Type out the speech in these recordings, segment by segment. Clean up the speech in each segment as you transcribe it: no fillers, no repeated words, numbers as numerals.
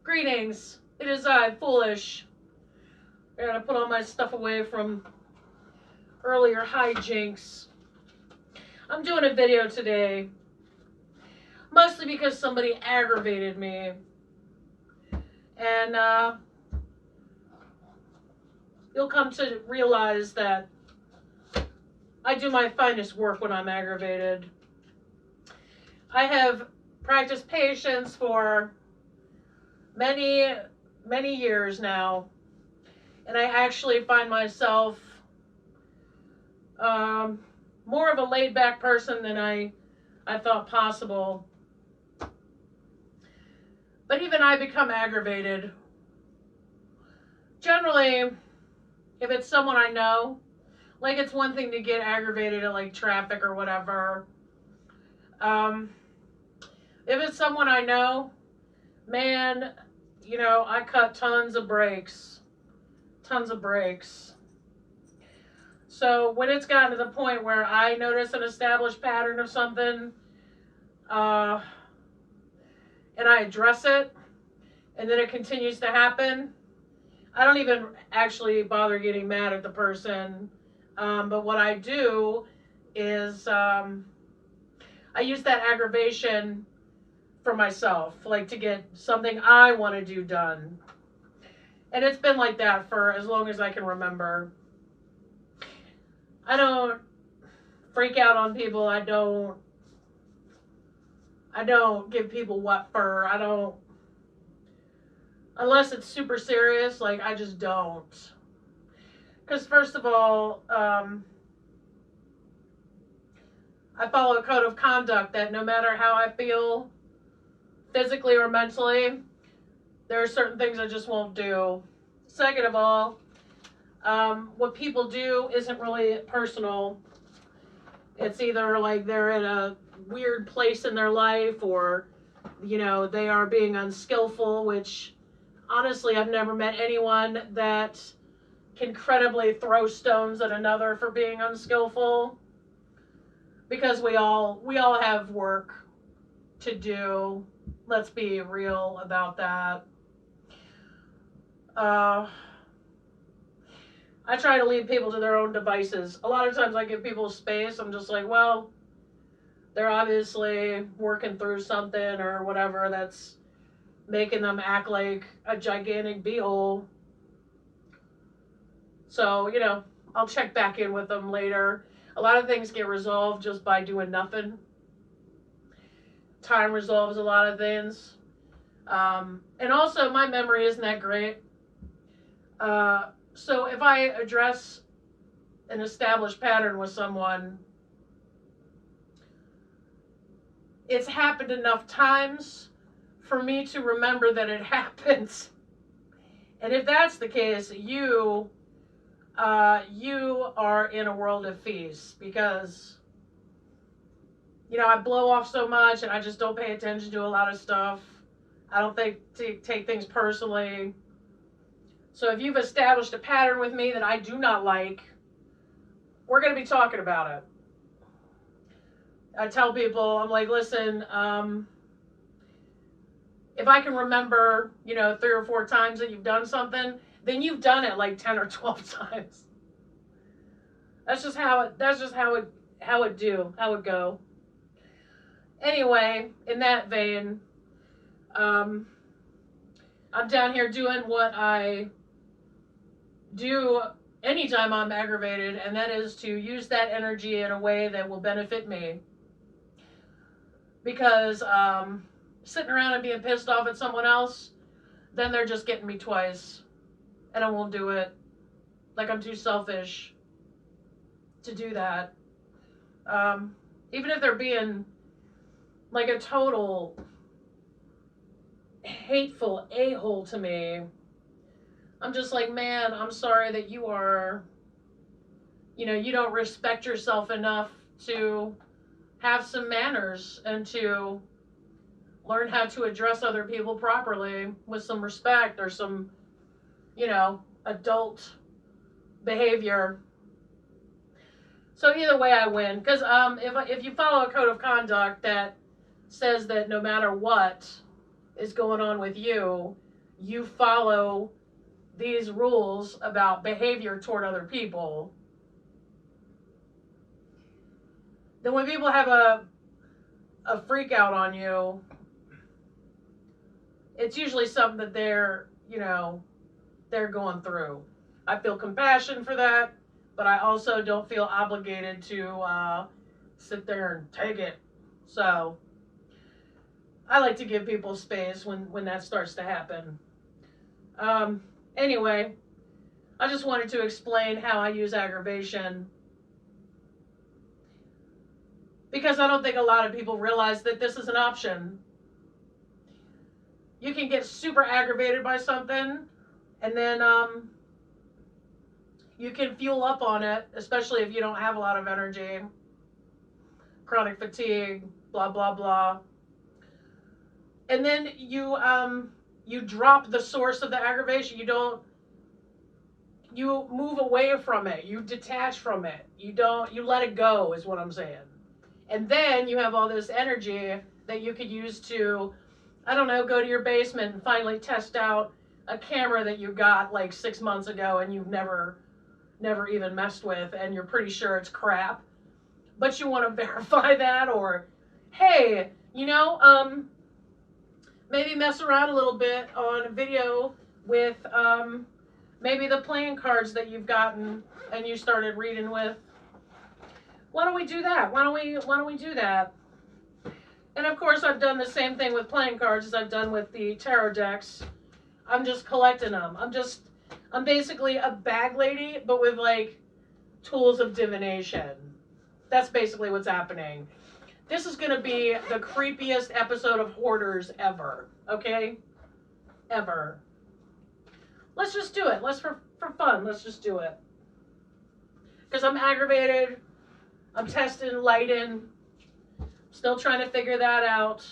Greetings. It is I, Foolish. I gotta put all my stuff away from earlier hijinks. I'm doing a video today, mostly because somebody aggravated me. And you'll come to realize that I do my finest work when I'm aggravated. I have practiced patience for many, many years now. And I actually find myself more of a laid-back person than I thought possible. But even I become aggravated. Generally, if it's someone I know, like it's one thing to get aggravated at like traffic or whatever. If it's someone I know, man, you know, I cut tons of breaks. Tons of breaks. So when it's gotten to the point where I notice an established pattern of something, and I address it, and then it continues to happen, I don't even actually bother getting mad at the person. But what I do is I use that aggravation for myself, like to get something I want to do done. And it's been like that for as long as I can remember. I don't freak out on people. I don't give people wet fur. I don't, unless it's super serious, like I just don't. Because first of all, I follow a code of conduct that no matter how I feel, physically or mentally, there are certain things I just won't do. Second of all, what people do isn't really personal. It's either like they're in a weird place in their life, or, you know, they are being unskillful, which honestly, I've never met anyone that can credibly throw stones at another for being unskillful, because we all have work to do. Let's be real about that. I try to leave people to their own devices. A lot of times I give people space. I'm just like, well, they're obviously working through something or whatever that's making them act like a gigantic beehole. So, you know, I'll check back in with them later. A lot of things get resolved just by doing nothing. Time resolves a lot of things. And also, my memory isn't that great. So if I address an established pattern with someone, it's happened enough times for me to remember that it happens. And if that's the case, you are in a world of peace, because, you know, I blow off so much and I just don't pay attention to a lot of stuff. I don't take things personally. So if you've established a pattern with me that I do not like, we're going to be talking about it. I tell people, I'm like, listen, if I can remember, you know, 3 or 4 times that you've done something, then you've done it like 10 or 12 times. That's just how it go. Anyway, in that vein, I'm down here doing what I do anytime I'm aggravated, and that is to use that energy in a way that will benefit me. Because sitting around and being pissed off at someone else, then they're just getting me twice, and I won't do it. Like, I'm too selfish to do that. Even if they're being like a total hateful a-hole to me, I'm just like, man, I'm sorry that you are, you know, you don't respect yourself enough to have some manners and to learn how to address other people properly with some respect or some, you know, adult behavior. So either way I win, because if you follow a code of conduct that says that no matter what is going on with you, you follow these rules about behavior toward other people, then when people have a freak out on you, it's usually something that they're, you know, they're going through. I feel compassion for that, but I also don't feel obligated to sit there and take it. So I like to give people space when that starts to happen. Anyway, I just wanted to explain how I use aggravation, because I don't think a lot of people realize that this is an option. You can get super aggravated by something, and then you can fuel up on it, especially if you don't have a lot of energy, chronic fatigue, blah, blah, blah. And then you drop the source of the aggravation. You move away from it. You detach from it. You let it go, is what I'm saying. And then you have all this energy that you could use to, I don't know, go to your basement and finally test out a camera that you got like 6 months ago and you've never even messed with, and you're pretty sure it's crap, but you want to verify that. Or, hey, you know, maybe mess around a little bit on a video with maybe the playing cards that you've gotten and you started reading with. Why don't we do that? Why don't we do that? And of course, I've done the same thing with playing cards as I've done with the tarot decks. I'm just collecting them. I'm basically a bag lady, but with like tools of divination. That's basically what's happening. This is going to be the creepiest episode of Hoarders ever. Okay? Ever. Let's just do it. For fun, let's just do it. Because I'm aggravated. I'm testing lighting. Still trying to figure that out.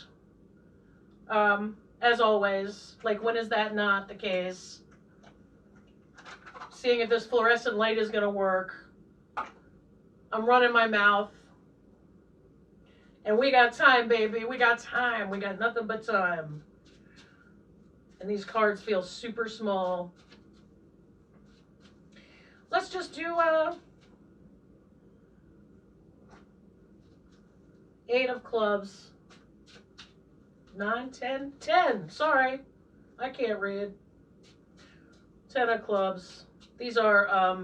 As always. Like, when is that not the case? Seeing if this fluorescent light is going to work. I'm running my mouth. And we got time, baby. We got time. We got nothing but time. And these cards feel super small. Let's just do 8 of clubs. 9, 10, 10. Sorry. I can't read. 10 of clubs. These are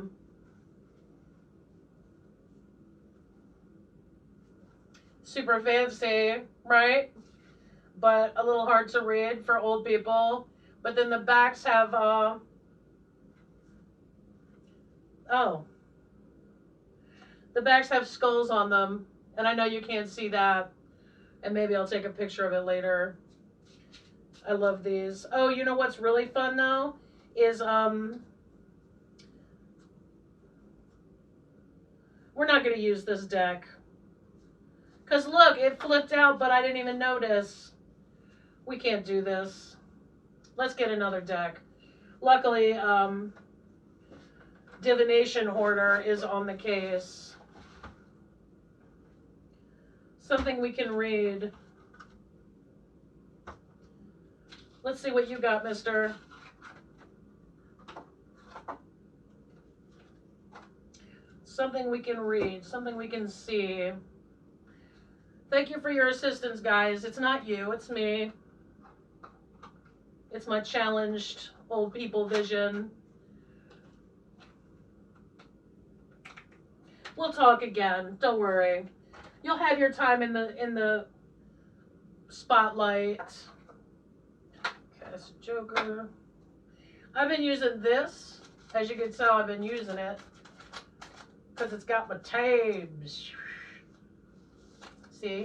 super fancy, right? But a little hard to read for old people. But then the backs have the backs have skulls on them, and I know you can't see that, and maybe I'll take a picture of it later. I love these. Oh, you know what's really fun though is we're not going to use this deck. Because look, it flipped out, but I didn't even notice. We can't do this. Let's get another deck. Luckily, Divination Hoarder is on the case. Something we can read. Let's see what you got, mister. Something we can read. Something we can see. Thank you for your assistance, guys. It's not you, it's me. It's my challenged old people vision. We'll talk again. Don't worry. You'll have your time in the spotlight. Okay, that's a Joker. I've been using this. As you can tell, I've been using it because it's got my tabs. See?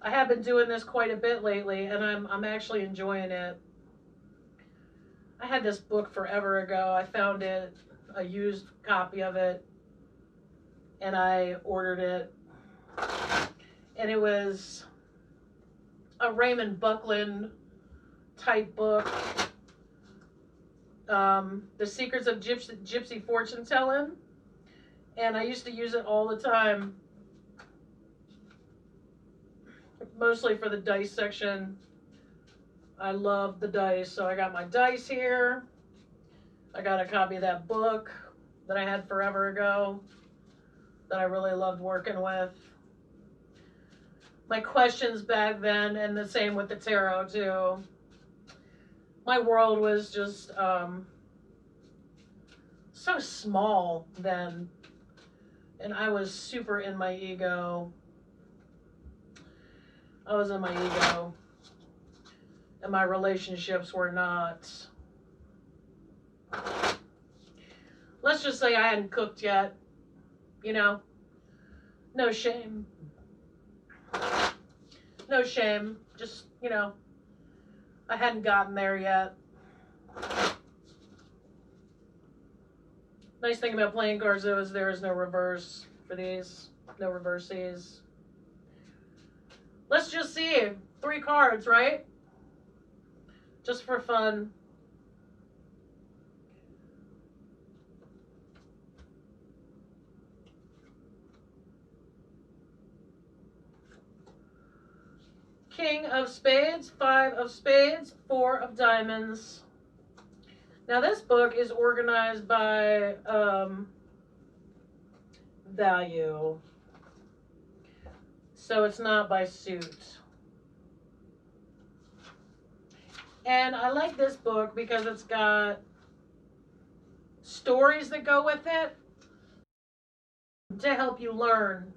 I have been doing this quite a bit lately, and I'm actually enjoying it. I had this book forever ago. I found it, a used copy of it, and I ordered it. And it was a Raymond Buckland type book. The Secrets of Gypsy Fortune Telling. And I used to use it all the time. Mostly for the dice section. I love the dice, so I got my dice here. I got a copy of that book that I had forever ago that I really loved working with. My questions back then, and the same with the tarot too. My world was just so small then, and I was super in my ego. I was in my ego, and my relationships were not. Let's just say I hadn't cooked yet, you know? No shame. No shame. Just, you know, I hadn't gotten there yet. Nice thing about playing cards, though, is there is no reverse for these. No reverses. Let's just see. 3 cards, right? Just for fun. King of Spades, 5 of Spades, 4 of Diamonds. Now this book is organized by value. So it's not by suit. And I like this book because it's got stories that go with it to help you learn.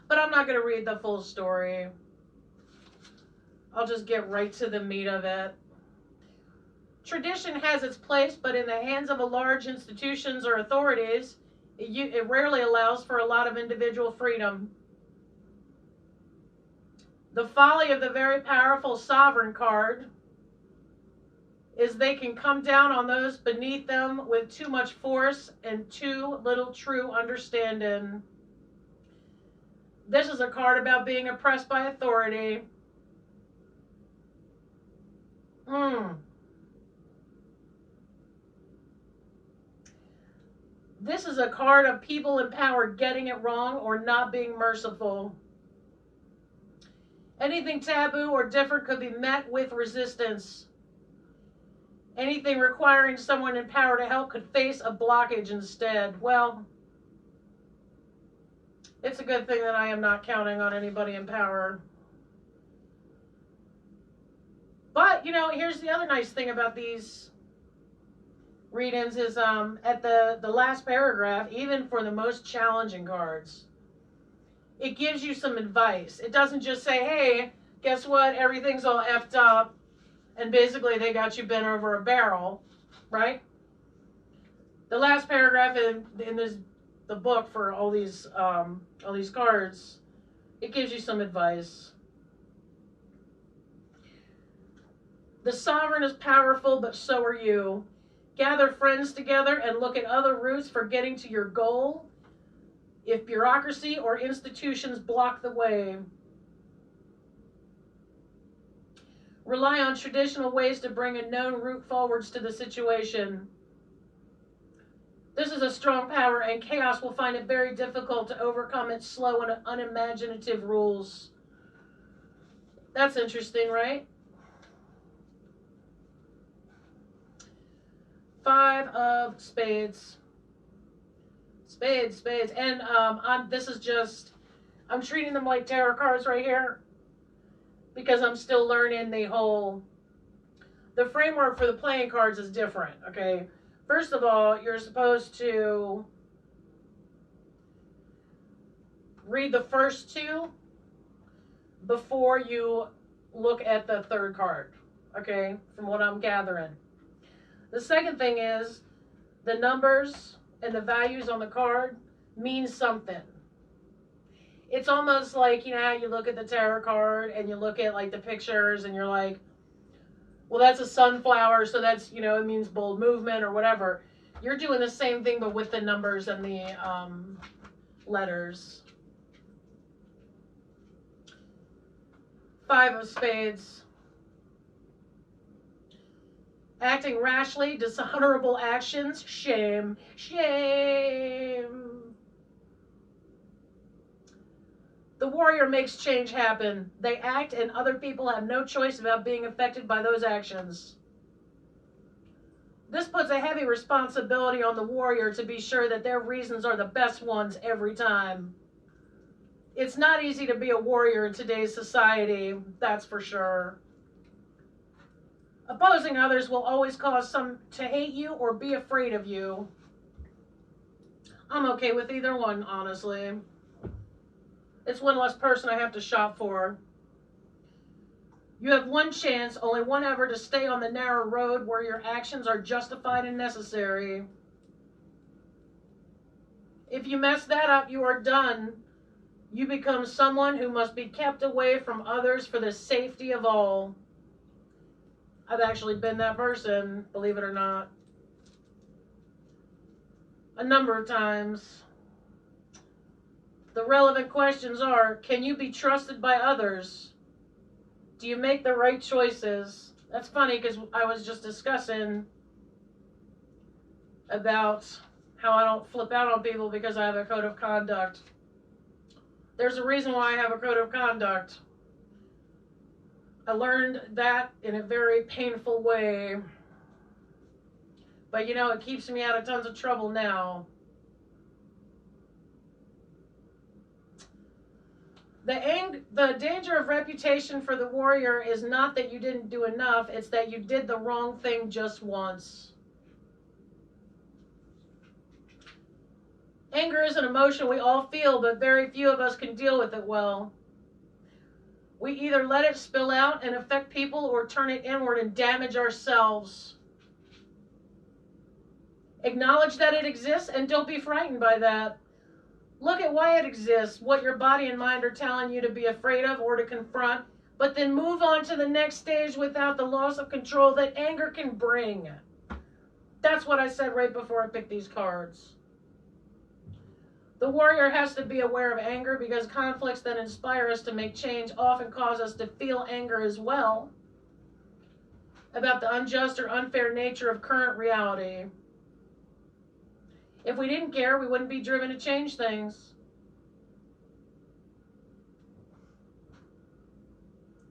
But I'm not going to read the full story. I'll just get right to the meat of it. Tradition has its place, but in the hands of a large institutions or authorities, it rarely allows for a lot of individual freedom. The folly of the very powerful sovereign card is they can come down on those beneath them with too much force and too little true understanding. This is a card about being oppressed by authority. This is a card of people in power getting it wrong or not being merciful. Anything taboo or different could be met with resistance. Anything requiring someone in power to help could face a blockage instead. Well, it's a good thing that I am not counting on anybody in power. But, you know, here's the other nice thing about these readings is at the last paragraph, even for the most challenging cards, it gives you some advice. It doesn't just say, hey, guess what? Everything's all effed up. And basically they got you bent over a barrel, right? The last paragraph in the book for all these cards, it gives you some advice. The sovereign is powerful, but so are you. Gather friends together and look at other routes for getting to your goal if bureaucracy or institutions block the way. Rely on traditional ways to bring a known route forwards to the situation. This is a strong power, and chaos will find it very difficult to overcome its slow and unimaginative rules. That's interesting, right? 5 of Spades. Spades. And this is just, I'm treating them like tarot cards right here because I'm still learning the framework for the playing cards is different, okay? First of all, you're supposed to read the first 2 before you look at the third card, okay? From what I'm gathering. The second thing is the numbers and the values on the card mean something. It's almost like, you know, how you look at the tarot card and you look at like the pictures and you're like, well, that's a sunflower, so that's, you know, it means bold movement or whatever. You're doing the same thing, but with the numbers and the letters. 5 of Spades. Acting rashly, dishonorable actions, shame, shame. The The warrior makes change happen. They act and other people have no choice about being affected by those actions. This puts a heavy responsibility on the warrior to be sure that their reasons are the best ones every time. It's not easy to be a warrior in today's society, that's for sure. Opposing others will always cause some to hate you or be afraid of you. I'm okay with either one, honestly. It's one less person I have to shop for. You have one chance, only one ever, to stay on the narrow road where your actions are justified and necessary. If you mess that up, you are done. You become someone who must be kept away from others for the safety of all. I've actually been that person, believe it or not. A number of times. The relevant questions are, can you be trusted by others? Do you make the right choices? That's funny because I was just discussing about how I don't flip out on people because I have a code of conduct. There's a reason why I have a code of conduct. I learned that in a very painful way. But you know, it keeps me out of tons of trouble now. The danger of reputation for the warrior is not that you didn't do enough, it's that you did the wrong thing just once. Anger is an emotion we all feel, but very few of us can deal with it well. We either let it spill out and affect people or turn it inward and damage ourselves. Acknowledge that it exists and don't be frightened by that. Look at why it exists, what your body and mind are telling you to be afraid of or to confront, but then move on to the next stage without the loss of control that anger can bring. That's what I said right before I picked these cards. The warrior has to be aware of anger because conflicts that inspire us to make change often cause us to feel anger as well about the unjust or unfair nature of current reality. If we didn't care, we wouldn't be driven to change things.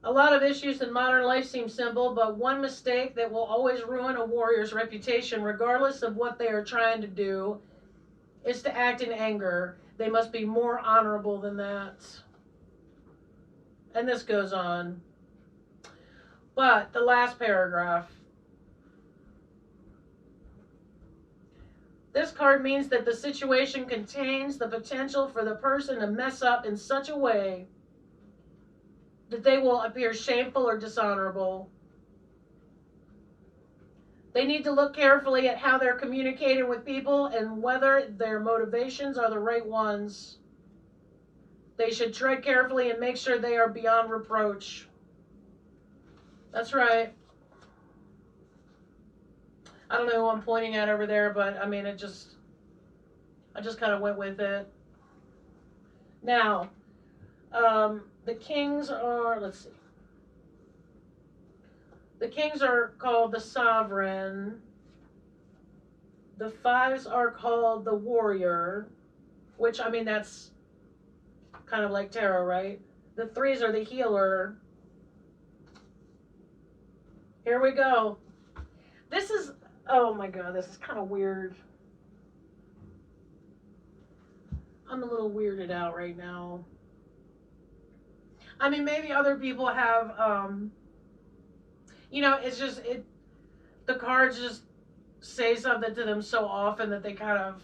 A lot of issues in modern life seem simple, but one mistake that will always ruin a warrior's reputation, regardless of what they are trying to do, is to act in anger. They must be more honorable than that. And this goes on. But the last paragraph. This card means that the situation contains the potential for the person to mess up in such a way that they will appear shameful or dishonorable. They need to look carefully at how they're communicating with people and whether their motivations are the right ones. They should tread carefully and make sure they are beyond reproach. That's right. I don't know who I'm pointing at over there, but I mean, I just kind of went with it. Now, the kings are, let's see. The kings are called the sovereign. The fives are called the warrior, which, I mean, that's kind of like tarot, right? The threes are the healer. Here we go. This is, oh my God, this is kind of weird. I'm a little weirded out right now. I mean, maybe other people have, you know, it's just, the cards just say something to them so often that they kind of,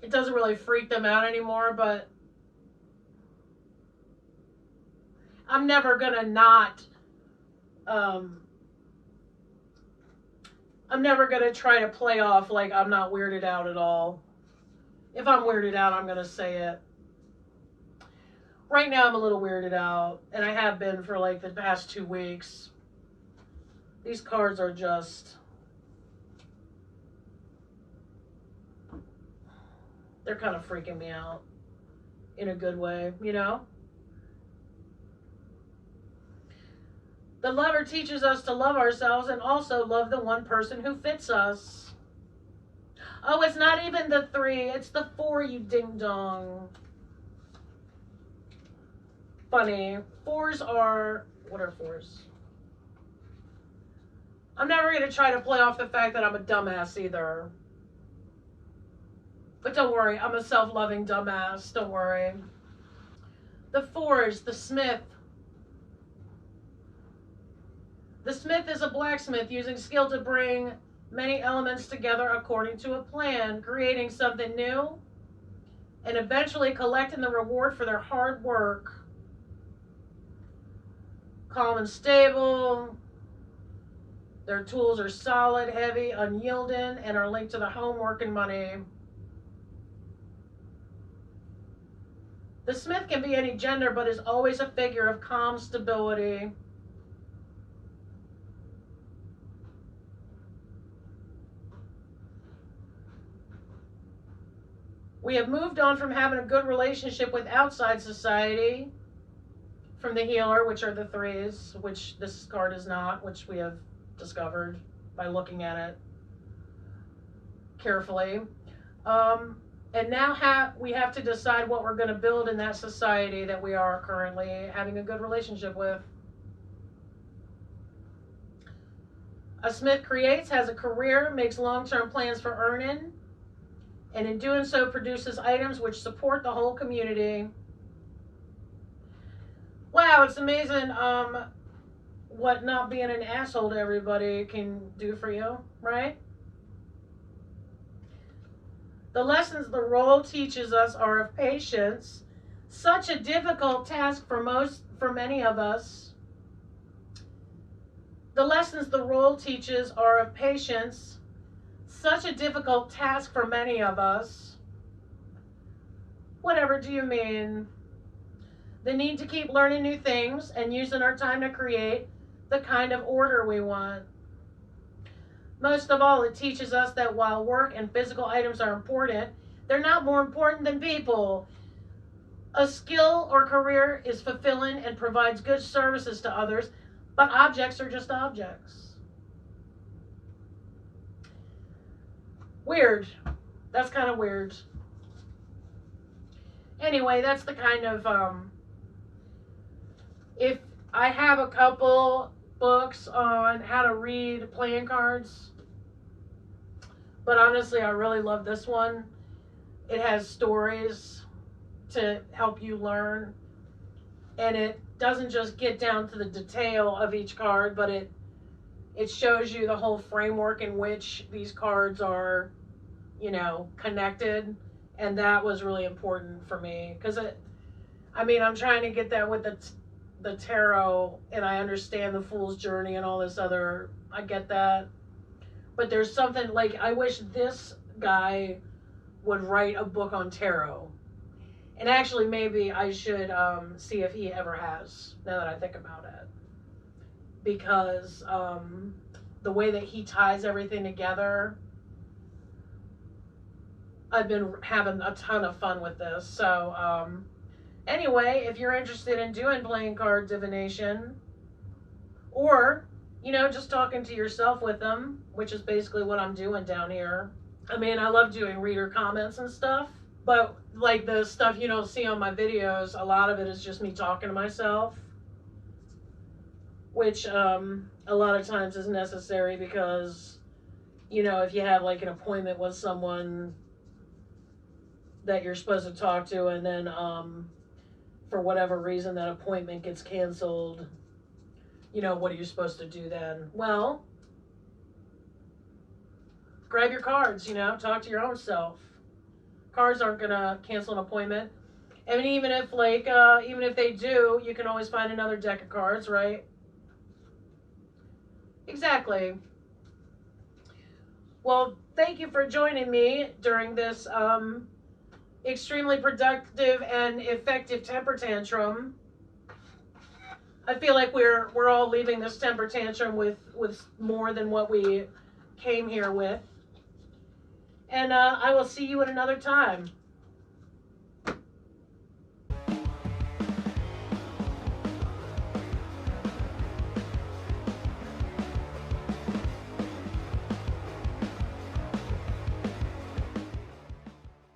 it doesn't really freak them out anymore, but I'm never gonna not, I'm never gonna try to play off like I'm not weirded out at all. If I'm weirded out, I'm gonna say it. Right now, I'm a little weirded out, and I have been for like the past 2 weeks. These cards are just, they're kind of freaking me out in a good way, you know? The lover teaches us to love ourselves and also love the one person who fits us. Oh, it's not even the 3, it's the 4, you ding dong. funny. Fours are, what are fours? I'm never going to try to play off the fact that I'm a dumbass either. But don't worry, I'm a self-loving dumbass. Don't worry. The fours, the smith. The smith is a blacksmith using skill to bring many elements together according to a plan, creating something new and eventually collecting the reward for their hard work. Calm and stable. Their tools are solid, heavy, unyielding, and are linked to the home, work, and money. The smith can be any gender, but is always a figure of calm stability. We have moved on from having a good relationship with outside society, from the healer, which are the threes, which this card is not, which we have discovered by looking at it carefully. And now we have to decide what we're going to build in that society that we are currently having a good relationship with. A smith creates, has a career, makes long-term plans for earning, and in doing so produces items which support the whole community. Wow, it's amazing what not being an asshole to everybody can do for you, right? The lessons the role teaches us are of patience, such a difficult task for many of us. The lessons the role teaches are of patience, such a difficult task for many of us. Whatever do you mean? The need to keep learning new things and using our time to create the kind of order we want. Most of all, it teaches us that while work and physical items are important, they're not more important than people. A skill or career is fulfilling and provides good services to others, but objects are just objects. Weird. That's kind of weird. Anyway, that's the kind of, if I have a couple books on how to read playing cards, but honestly, I really love this one. It has stories to help you learn, and it doesn't just get down to the detail of each card, but it shows you the whole framework in which these cards are, you know, connected, and that was really important for me, because I'm trying to get that with the tarot, and I understand the Fool's Journey and all this other, I get that. But there's something, like, I wish this guy would write a book on tarot. And actually, maybe I should see if he ever has, now that I think about it. Because the way that he ties everything together, I've been having a ton of fun with this. So, anyway, if you're interested in doing playing card divination, or, you know, just talking to yourself with them, which is basically what I'm doing down here. I mean, I love doing reader comments and stuff, but like the stuff you don't see on my videos, a lot of it is just me talking to myself, which a lot of times is necessary because, you know, if you have like an appointment with someone that you're supposed to talk to, and then for whatever reason that appointment gets canceled, you know, what are you supposed to do then? Well, grab your cards, you know, talk to your own self. Cards aren't going to cancel an appointment. And even if, like, even if they do, you can always find another deck of cards, right? Exactly. Well, thank you for joining me during this extremely productive and effective temper tantrum. I feel like we're all leaving this temper tantrum with more than what we came here with. And I will see you at another time.